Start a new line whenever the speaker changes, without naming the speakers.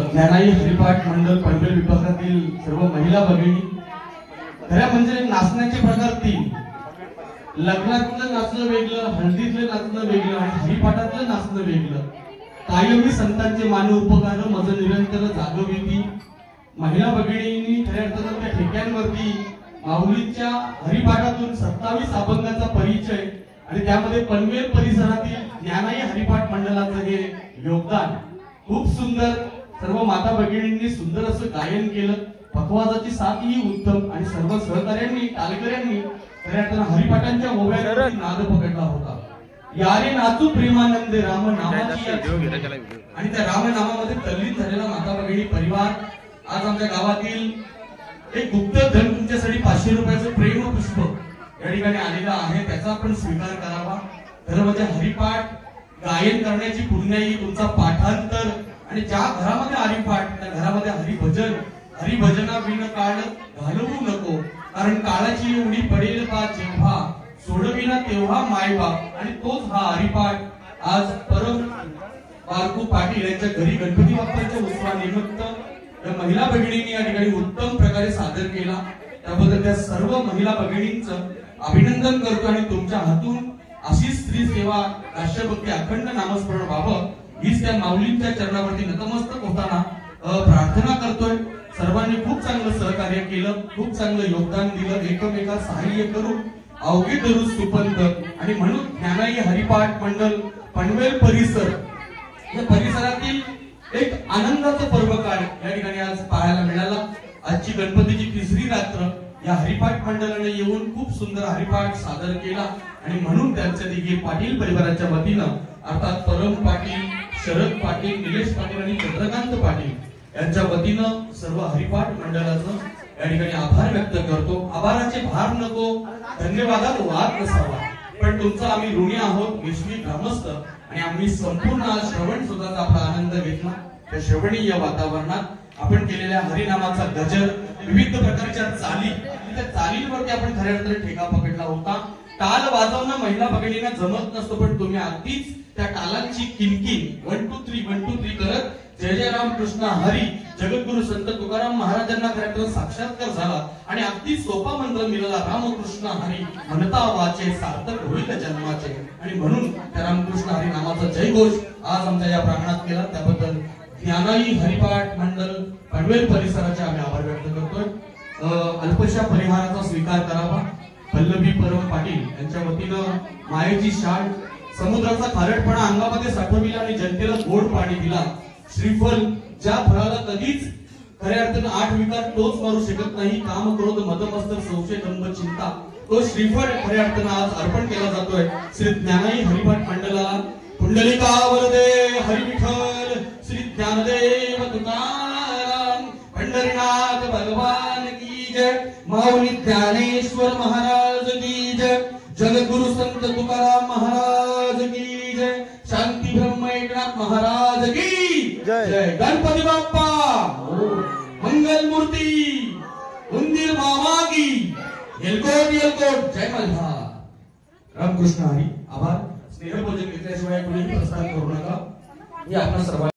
ज्ञानाई हरिपाठ मंडळ पनवेल विभागातील सर्व महिला भगिनी, खऱ्या म्हणजे नाचण्याचे प्रकार 3. लग्नातलं नाचणं वेगळं, हळदीतलं नाचणं वेगळं आणि हरिपाठातलं नाचणं वेगळं. कायमी संतांचे मान उपकार मज निरंतर जागविती. महिला भगिनींनी खऱ्या अर्थानं त्या ठेक्यांवरती माऊलींच्या हरिपाठातून 27 अभंगाचा परिचय आणि त्यामध्ये पनवेल परिसरातील ज्ञानाई हरिपाठ मंडळाचं हे योगदान खूप सुंदर. सर्व माता भगिनींनी सुंदर असं गायन केलं. पखवाजाची साथही उत्तम आणि सर्व सहकार्यांनी टाळकऱ्यांनी खऱ्या अर्थानं हरिपाठांच्या ओव्यावर नाद पकडला होता. यारे नाचू प्रेमानंदे राम नामाची आणि त्या राम नामामध्ये तल्लीन झालेला माता भगिनी परिवार आज आमच्या गावातील एक गुप्त धन तुमच्यासाठी 500 रुपयाचं प्रेम पुष्प या ठिकाणी आलेलं आहे. त्याचा आपण स्वीकार करावा. खरं म्हणजे हरिपाठ गायन करण्याची पुण्याई, तुमचा पाठांतर आणि ज्या घरामध्ये हरिपाठ त्या घरामध्ये हरिभजन, हरिभजना विण काळ घालवू नको, कारण काळाची एवढी पडेल का जेव्हा सोडविना तेव्हा मायबाप. आणि तोच हा हरिपाठ आज परम बारकू पाटील यांच्या घरी गणपती बाप्पाच्या उत्सवानिमित्त या महिला भगिनींनी या ठिकाणी उत्तम प्रकारे सादर केला. त्याबद्दल त्या सर्व महिला भगिनींचं अभिनंदन करतो आणि तुमच्या हातून अशी स्त्री सेवा, राष्ट्रभक्ती, अखंड नामस्मरण व्हावं हीच त्या माऊलींच्या चरणावरती नतमस्तक होताना प्रार्थना करतोय. सर्वांनी खूप चांगलं सहकार्य केलं, खूप चांगलं योगदान दिलं, एकमेकाला सहाय्य करून अवघे धरू सुपंत. आणि म्हणून ज्ञानाई हरिपाठ मंडळ पनवेल परिसर या परिसरातील एक आनंदाचं पर्वकाळ या ठिकाणी आज पाहायला मिळाला. आजची गणपतीची 3री रात्र या हरिपाठ मंडळाने येऊन खूप सुंदर हरिपाठ सादर केला आणि म्हणून त्यांच्या देखील पाटील परिवाराच्या वतीनं अर्थात परम पाटील, शरद पाटील, निलेश पाटील आणि चंद्रकांत पाटील यांच्या वतीनं सर्व हरिपाठ मंडळाचं या ठिकाणी आभार व्यक्त करतो. आभाराचे भार नको, धन्यवादात वाद नसावा, पण तुमचा आम्ही ऋणी आहोत, विश्वी ग्रामस्थ. आणि आम्ही संपूर्ण श्रवण सुद्धा आपला आनंद घेतला. त्या श्रवणीय वातावरणात आपण केलेल्या हरिनामाचा गजर, विविध प्रकारच्या चाली, त्या चालींवरती आपण खऱ्या अर्थाने ठेका पकडला होता. टाल वाजवणं महिला भगिनींना जमत नसतं, पण तुम्ही अगदीच त्या टालांची किनकिन 1 2 3 1 2 3 करत जय जय राम कृष्ण हरी जगद्गुरु संत तुकाराम महाराजांना खऱ्या साक्षात्कार झाला आणि अगदी सोपा मंत्र मिळाला, रामकृष्ण हरी म्हणता वाचे सार्थक होईल जन्माचे. आणि म्हणून त्या रामकृष्ण हरी नामाचा जयघोष आज आमच्या या प्रांगणात केला. त्याबद्दल ज्ञानाई हरिपाठ मंडळ पनवेल परिसराचे आम्ही आभार व्यक्त करतोय. अल्पशा परिहाराचा स्वीकार करावा. पल्लवी परम पाटील यांच्या वतीनं मायेची शाळ, समुद्राचा खारटपणा अंगामध्ये साठविला आणि जनतेला गोड पाणी दिला. श्रीफल ज्या फळाला कधीच खऱ्या अर्थानं 8 विकार तोच मारू शकत नाही, काम क्रोध मदमस्तक संशय दंभ चिंता, तो श्रीफळ खऱ्या अर्थानं आज अर्पण केला जातोय. श्री ज्ञानाई हरिपाठ मंडळाला पुंडलिका वरदे हरी विठ्ठल, श्री ज्ञानदेव तुकाराम पंढरीनाथ भगवान की जय, माऊली ज्ञानेश्वर महाराज की जय, जगद्गुरु संत तुकाराम महाराज की जय, शांती ब्रह्म एकनाथ महाराज की जय, गणपती बाप्पा मंगल मूर्ती, उंदीर मामा की येलकोट येलकोट, जय मल्हार. रामकृष्ण हरी. आभार. स्नेहभोजन घेतल्याशिवाय कोणीही प्रस्थान करू नका. हे आपण सर्व